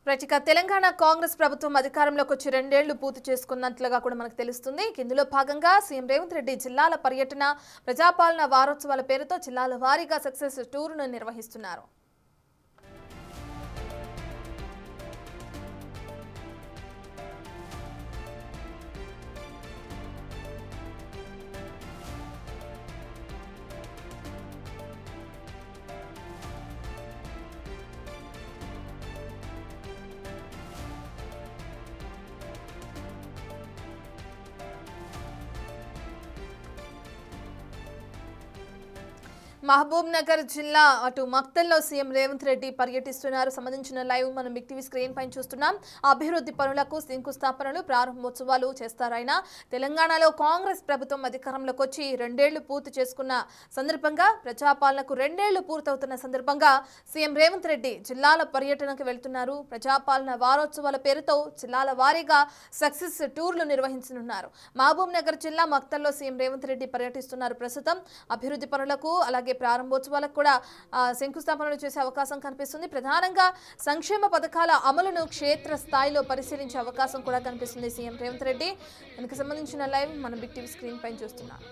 ప్రతిక తెలంగాణ కాంగ్రెస్ ప్రభుత్వం అధికారంలోకి వచ్చి 2 ఏళ్లు పూర్తి చేసుకున్నట్లుగా కూడా మనకు తెలుస్తుంది. ఇందులో భాగంగా సీఎం రేవంత్ రెడ్డి జిల్లాల పర్యటన ప్రజాపాలన వారోత్సవాల పేరుతో జిల్లాల వారీగా సక్సెస్ టూర్ను నిర్వహిస్తున్నారు. మహబూబ్ నగర్ జిల్లా అటు మక్తల్లో సీఎం రేవంత్ రెడ్డి పర్యటిస్తున్నారు. సంబంధించిన లైవ్ మనం బిగ్ టీవీ స్క్రీన్ పైన చూస్తున్నాం. అభివృద్ధి పనులకు శంకుస్థాపనలు ప్రారంభోత్సవాలు చేస్తారాయన. తెలంగాణలో కాంగ్రెస్ ప్రభుత్వం అధికారంలోకి వచ్చి 2 ఏళ్లు పూర్తి చేసుకున్న సందర్భంగా ప్రజాపాలనకు 2 ఏళ్లు పూర్తవుతున్న సందర్భంగా సీఎం రేవంత్ రెడ్డి జిల్లాల పర్యటనకు వెళ్తున్నారు. ప్రజాపాలన వారోత్సవాల పేరుతో జిల్లాల వారీగా సక్సెస్ టూర్లు నిర్వహించనున్నారు. మహబూబ్ నగర్ జిల్లా మక్తల్లో సీఎం రేవంత్ రెడ్డి పర్యటిస్తున్నారు. ప్రస్తుతం అభివృద్ధి పనులకు అలాగే ప్రారంభోత్సవాలకు కూడా శంకుస్థాపనలు చేసే అవకాశం కనిపిస్తుంది. ప్రధానంగా సంక్షేమ పథకాల అమలును క్షేత్ర స్థాయిలో పరిశీలించే అవకాశం కూడా కనిపిస్తుంది సీఎం రేవంత్ రెడ్డి. దానికి సంబంధించిన లైవ్ మనం బిగ్ టీవీ స్క్రీన్ పైన చూస్తున్నాం.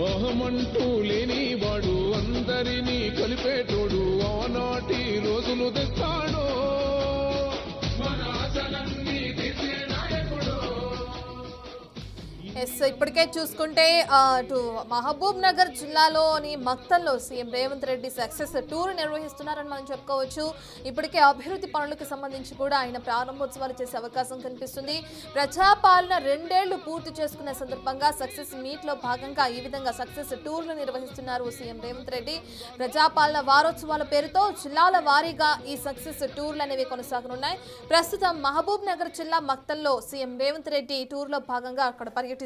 ఓహమంటూ లేని వాడు అందరినీ కలిపేటోడు ఆనాటి రోజులు తెస్తాడు మన ఆశలన్నీ తీర్చే నాయకుడు. ఇప్పటికే చూసుకుంటే అటు మహబూబ్ నగర్ జిల్లాలోని మక్తల్లో CM Revanth Reddy success tour నిర్వహిస్తున్నారని మనం చెప్పుకోవచ్చు. ఇప్పటికే అభివృద్ధి పనులకు సంబంధించి కూడా ఆయన ప్రారంభోత్సవాలు చేసే అవకాశం కనిపిస్తుంది. ప్రజాపాలన 2 ఏళ్లు పూర్తి చేసుకునే సందర్భంగా సక్సెస్ మీట్ లో భాగంగా ఈ విధంగా సక్సెస్ టూర్లు నిర్వహిస్తున్నారు సీఎం రేవంత్ రెడ్డి. ప్రజాపాలన వారోత్సవాల పేరుతో జిల్లాల వారీగా ఈ సక్సెస్ టూర్లు అనేవి కొనసాగనున్నాయి. ప్రస్తుతం మహబూబ్ నగర్ జిల్లా మక్తల్లో సీఎం రేవంత్ రెడ్డి టూర్ లో భాగంగా అక్కడ పర్యటిస్తున్నారు.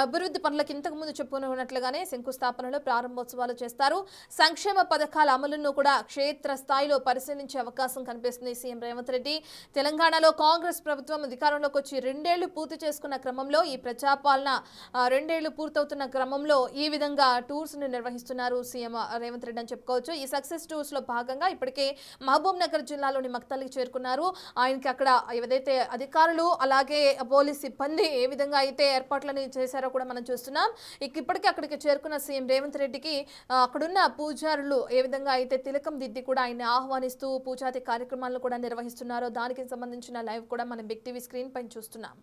అభివృద్ధి పనులకు ఇంతకు ముందు చెప్పుకున్నట్లుగానే శంకుస్థాపనలు ప్రారంభోత్సవాలు చేస్తారు. సంక్షేమ పథకాల అమలును కూడా క్షేత్ర స్థాయిలో పరిశీలించే అవకాశం కనిపిస్తుంది సీఎం రేవంత్ రెడ్డి. తెలంగాణలో కాంగ్రెస్ ప్రభుత్వం అధికారంలోకి వచ్చి 2 ఏళ్లు పూర్తి చేసుకున్న క్రమంలో ఈ ప్రజాపాలన 2 ఏళ్లు పూర్తవుతున్న క్రమంలో ఈ విధంగా టూర్స్ ను నిర్వహిస్తున్నారు సీఎం రేవంత్ రెడ్డి అని చెప్పుకోవచ్చు. ఈ సక్సెస్ టూర్స్ లో భాగంగా ఇప్పటికే మహబూబ్ నగర్ జిల్లాలోని మక్తల్కి చేరుకున్నారు. ఆయనకి అక్కడ ఏదైతే అధికారులు అలాగే పోలీస్ సిబ్బంది ఏ విధంగా అయితే ఏర్పాట్లను చేశారో కూడా మనం చూస్తున్నాం. ఇప్పటికీ అక్కడికి చేరుకున్న సీఎం రేవంత్ రెడ్డికి అక్కడున్న పూజారులు ఏ విధంగా అయితే తిలకం దిద్ది కూడా ఆయన ఆహ్వానిస్తూ పూజాది కార్యక్రమాలను కూడా నిర్వహిస్తున్నారో దానికి సంబంధించిన లైవ్ కూడా మనం బిగ్ టీవీ స్క్రీన్ పైన చూస్తున్నాం.